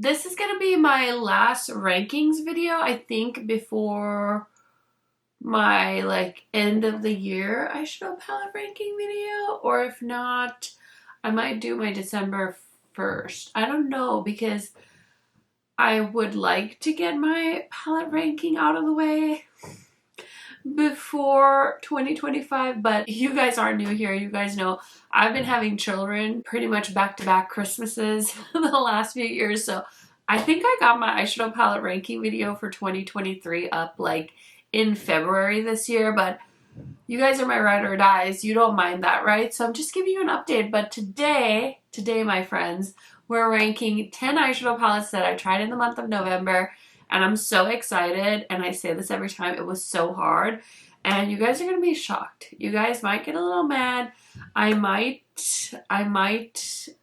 this is gonna be my last rankings video, I think, before my like end of the year eyeshadow palette ranking video, or if not, I might do my December 1st. I don't know, because I would like to get my palette ranking out of the way before 2025, but you guys aren't new here. You guys know I've been having children pretty much back-to-back Christmases the last few years, so I think I got my eyeshadow palette ranking video for 2023 up like in February this year, but you guys are my ride or dies. You don't mind that, right? So I'm just giving you an update. But today, my friends, we're ranking 10 eyeshadow palettes that I tried in the month of November, and I'm so excited, and I say this every time, it was so hard, and you guys are going to be shocked. You guys might get a little mad. I might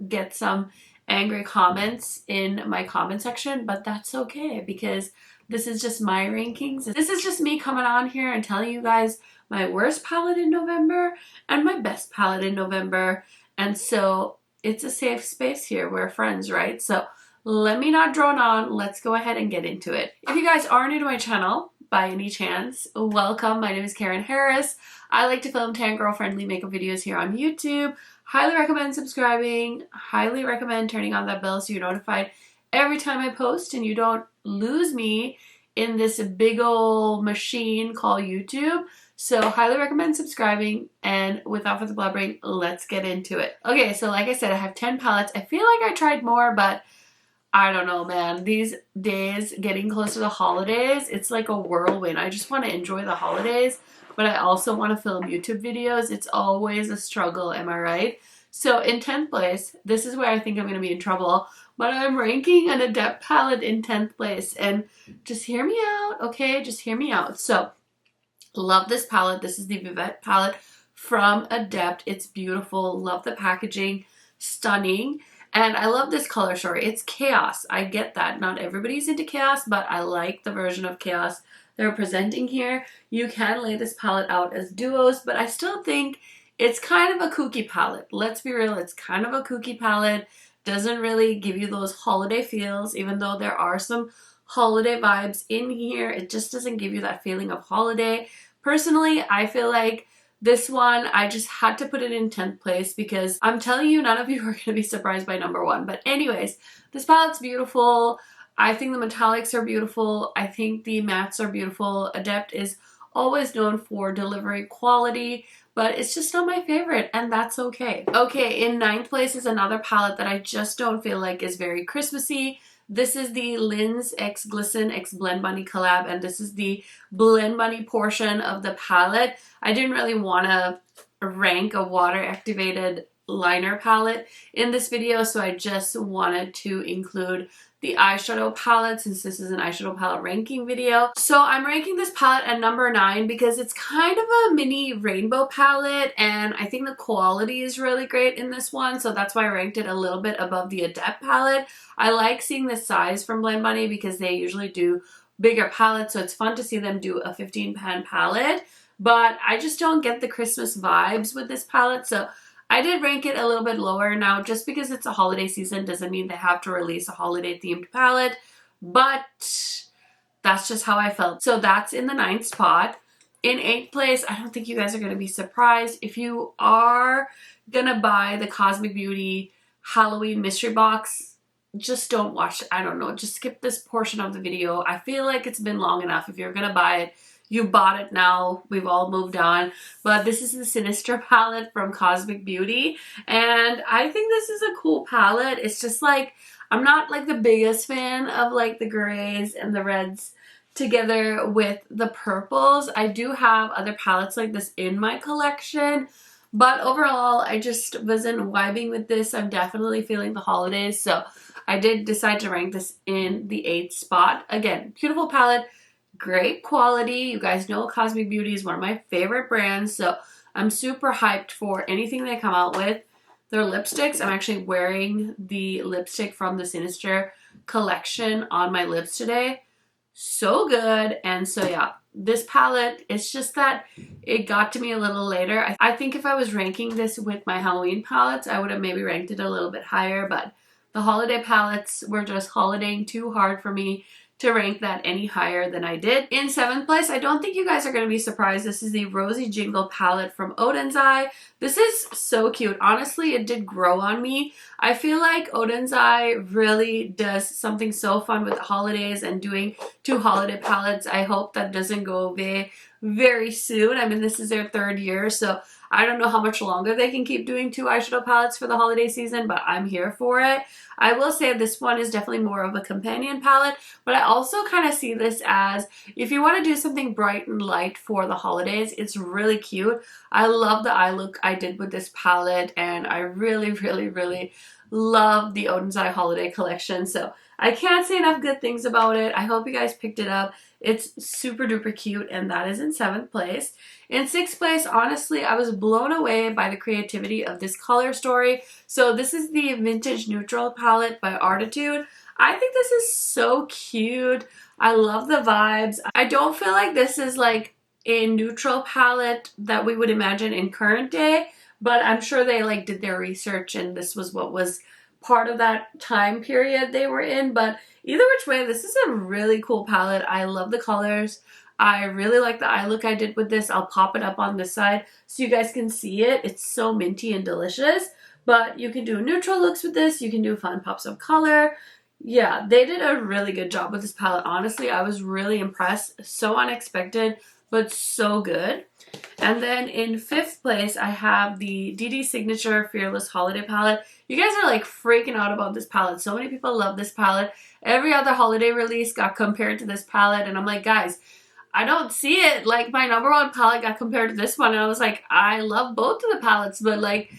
get some angry comments in my comment section, but that's okay, because this is just my rankings. This is just me coming on here and telling you guys my worst palette in November and my best palette in November. And so it's a safe space here. We're friends, right? So let me not drone on. Let's go ahead and get into it. If you guys are new to my channel, by any chance, welcome. My name is Karen Harris. I like to film tan girl friendly makeup videos here on YouTube. Highly recommend subscribing. Highly recommend turning on that bell so you're notified every time I post and you don't lose me in this big ol' machine called YouTube. So highly recommend subscribing, and without further blabbering, let's get into it. Okay, so like I said, I have 10 palettes. I feel like I tried more, but I don't know, man. These days, getting close to the holidays, it's like a whirlwind. I just want to enjoy the holidays, but I also want to film YouTube videos. It's always a struggle, am I right? So in 10th place, this is where I think I'm going to be in trouble, but I'm ranking an Adept palette in 10th place, and just hear me out, okay? Just hear me out. So, love this palette. This is the Beaute palette from Adept. It's beautiful. Love the packaging. Stunning. And I love this color story. It's chaos. I get that. Not everybody's into chaos, but I like the version of chaos they're presenting here. You can lay this palette out as duos, but I still think it's kind of a kooky palette. Let's be real. It's kind of a kooky palette. Doesn't really give you those holiday feels, even though there are some holiday vibes in here. It just doesn't give you that feeling of holiday. Personally, I feel like this one, I just had to put it in 10th place because I'm telling you, none of you are going to be surprised by number one. But anyways, this palette's beautiful. I think the metallics are beautiful. I think the mattes are beautiful. Adept is always known for delivering quality, but it's just not my favorite, and that's okay. Okay, in 9th place is another palette that I just don't feel like is very Christmassy. This is the Lin's X Glisten X Blend Bunny collab, and this is the Blend Bunny portion of the palette. I didn't really want to rank a water activated liner palette in this video, so I just wanted to include the eyeshadow palette since this is an eyeshadow palette ranking video. So I'm ranking this palette at number 9 because it's kind of a mini rainbow palette, and I think the quality is really great in this one, so that's why I ranked it a little bit above the Adept palette. I like seeing the size from Blend Bunny because they usually do bigger palettes, so it's fun to see them do a 15 pan palette, but I just don't get the Christmas vibes with this palette, so I did rank it a little bit lower. Now, just because it's a holiday season doesn't mean they have to release a holiday themed palette, but that's just how I felt. So that's in the 9th spot. In 8th place, I don't think you guys are going to be surprised. If you are going to buy the Cosmic Beauty Halloween mystery box, just don't watch it. I don't know. Just skip this portion of the video. I feel like it's been long enough. If you're going to buy it, you bought it now. We've all moved on. But this is the Sinister palette from Cosmic Beauty. And I think this is a cool palette. It's just like, I'm not like the biggest fan of like the grays and the reds together with the purples. I do have other palettes like this in my collection. But overall, I just wasn't vibing with this. I'm definitely feeling the holidays. So I did decide to rank this in the 8th spot. Again, beautiful palette. Great quality. You guys know Cosmic Beauty is one of my favorite brands, so I'm super hyped for anything they come out with. Their lipsticks, I'm actually wearing the lipstick from the Sinister collection on my lips today. So good. And so yeah, this palette, it's just that it got to me a little later. I think if I was ranking this with my Halloween palettes, I would have maybe ranked it a little bit higher, but The holiday palettes were just holidaying too hard for me to rank that any higher than I did. In 7th place, I don't think you guys are going to be surprised. This is the Rosy Jingle palette from Oden's Eye. This is so cute. Honestly, it did grow on me. I feel like Oden's Eye really does something so fun with the holidays and doing 2 holiday palettes. I hope that doesn't go away very soon. I mean, this is their 3rd year, so I don't know how much longer they can keep doing 2 eyeshadow palettes for the holiday season, but I'm here for it. I will say this one is definitely more of a companion palette, but I also kind of see this as if you want to do something bright and light for the holidays, it's really cute. I love the eye look I did with this palette, and I really, really, really love the Oden's Eye holiday collection, so I can't say enough good things about it. I hope you guys picked it up. It's super duper cute, and that is in 7th place. In 6th place, honestly, I was blown away by the creativity of this color story. So this is the Vintage Neutral palette by Artitude. I think this is so cute. I love the vibes. I don't feel like this is like a neutral palette that we would imagine in current day, but I'm sure they like did their research and this was what was part of that time period they were in. But either which way, this is a really cool palette. I love the colors. I really like the eye look I did with this. I'll pop it up on this side so you guys can see it. It's so minty and delicious. But you can do neutral looks with this. You can do fun pops of color. Yeah, they did a really good job with this palette. Honestly, I was really impressed. So unexpected, but so good. And then in 5th place, I have the DD Signature Fearless Holiday Palette. You guys are like freaking out about this palette. So many people love this palette. Every other holiday release got compared to this palette. And I'm like, guys, I don't see it. Like, my #1 palette got compared to this one. And I was like, I love both of the palettes, but like,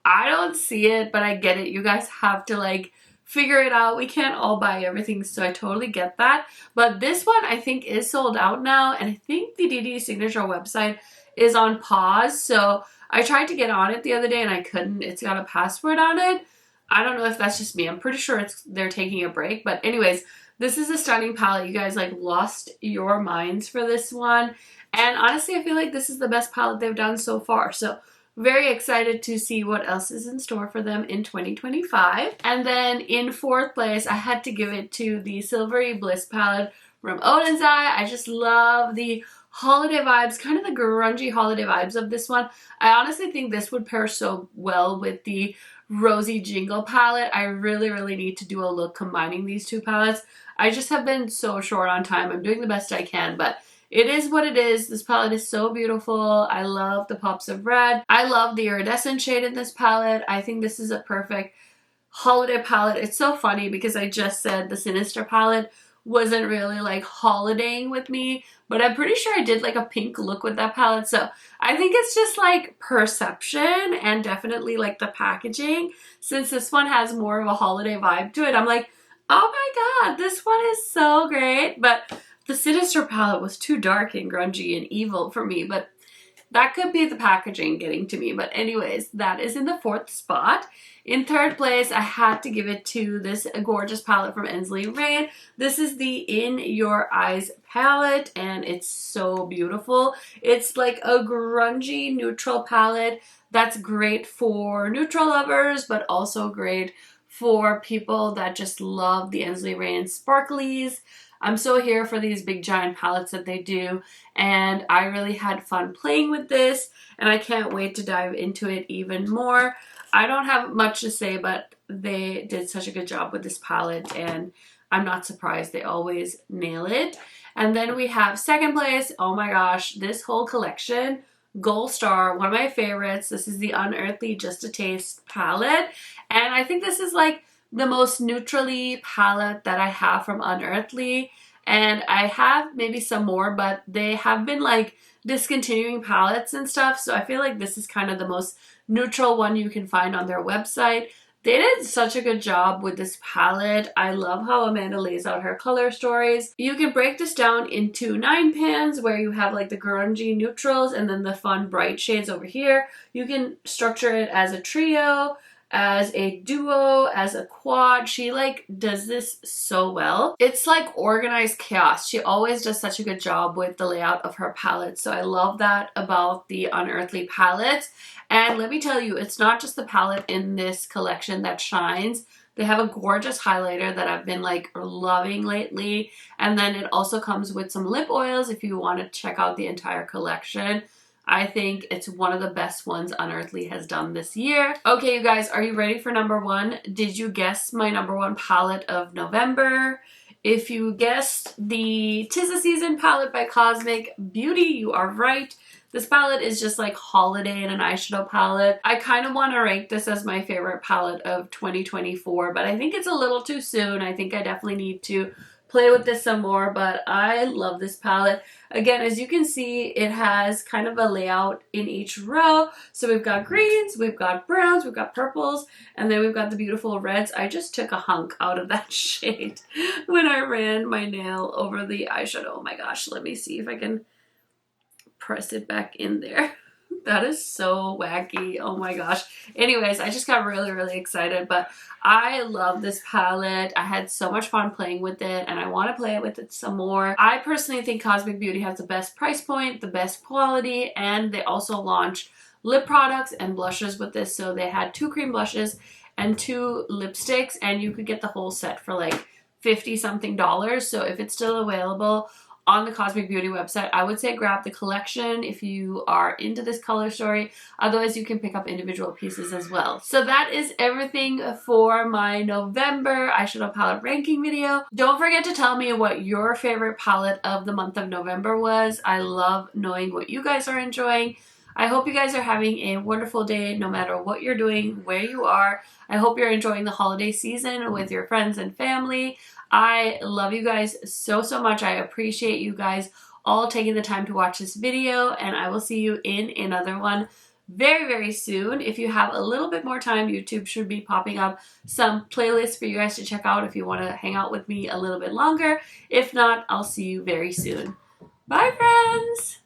I don't see it. But I get it. You guys have to like figure it out. We can't all buy everything, so I totally get that. But this one I think is sold out now, and I think the DD Signature website is on pause. So I tried to get on it the other day and I couldn't. It's got a password on it. I don't know if that's just me. I'm pretty sure they're taking a break. But anyways, this is a stunning palette. You guys like lost your minds for this one. And honestly, I feel like this is the best palette they've done so far. So very excited to see what else is in store for them in 2025. And then in 4th place, I had to give it to the Silvery Bliss palette from Oden's Eye. I just love the holiday vibes, kind of the grungy holiday vibes of this one. I honestly think this would pair so well with the Rosy Jingle palette. I really, really need to do a look combining these 2 palettes. I just have been so short on time. I'm doing the best I can, but it is what it is. This palette is so beautiful. I love the pops of red. I love the iridescent shade in this palette. I think this is a perfect holiday palette. It's so funny because I just said the Sinister palette wasn't really like holidaying with me, but I'm pretty sure I did like a pink look with that palette. So I think it's just like perception and definitely like the packaging. Since this one has more of a holiday vibe to it, I'm like, oh my god, this one is so great. But the Sinister palette was too dark and grungy and evil for me, but that could be the packaging getting to me. But anyways, that is in the 4th spot. In 3rd place, I had to give it to this gorgeous palette from Ensley. This is the In Your Eyes palette, and it's so beautiful. It's like a grungy neutral palette that's great for neutral lovers, but also great for people that just love the Ensley sparklies. I'm so here for these big giant palettes that they do, and I really had fun playing with this, and I can't wait to dive into it even more. I don't have much to say, but they did such a good job with this palette, and I'm not surprised. They always nail it. And then we have 2nd place. Oh my gosh, this whole collection, Gold Star, one of my favorites. This is the Unearthly Just a Taste palette, and I think this is like the most neutrally palette that I have from Unearthly. And I have maybe some more, but they have been like discontinuing palettes and stuff. So I feel like this is kind of the most neutral one you can find on their website. They did such a good job with this palette. I love how Amanda lays out her color stories. You can break this down into 9 pans where you have like the grungy neutrals and then the fun bright shades over here. You can structure it as a trio, as a duo, as a quad. She like does this so well. It's like organized chaos. She always does such a good job with the layout of her palette. So I love that about the Unearthly palette. And let me tell you, it's not just the palette in this collection that shines. They have a gorgeous highlighter that I've been like loving lately. And then it also comes with some lip oils if you want to check out the entire collection. I think it's one of the best ones Unearthly has done this year. Okay, you guys, are you ready for number one? Did you guess my number one palette of November? If you guessed the 'Tis the Season palette by Cosmic Beauty, you are right. This palette is just like holiday and an eyeshadow palette. I kind of want to rank this as my favorite palette of 2024, but I think it's a little too soon. I think I definitely need to play with this some more, but I love this palette. Again, as you can see, it has kind of a layout in each row. So we've got greens, we've got browns, we've got purples, and then we've got the beautiful reds. I just took a hunk out of that shade when I ran my nail over the eyeshadow. Oh my gosh, let me see if I can press it back in there. That is so wacky. Oh my gosh. Anyways, I just got really, really excited, but I love this palette. I had so much fun playing with it, and I want to play with it some more. I personally think Cosmic Beauty has the best price point, the best quality, and they also launched lip products and blushes with this. So they had 2 cream blushes and 2 lipsticks, and you could get the whole set for like $50 something. So if it's still available on the Cosmic Beauty website, I would say grab the collection if you are into this color story. Otherwise, you can pick up individual pieces as well. So that is everything for my November eyeshadow palette ranking video. Don't forget to tell me what your favorite palette of the month of November was. I love knowing what you guys are enjoying. I hope you guys are having a wonderful day no matter what you're doing, where you are. I hope you're enjoying the holiday season with your friends and family. I love you guys so, so much. I appreciate you guys all taking the time to watch this video, and I will see you in another one very, very soon. If you have a little bit more time, YouTube should be popping up some playlists for you guys to check out if you want to hang out with me a little bit longer. If not, I'll see you very soon. Bye, friends!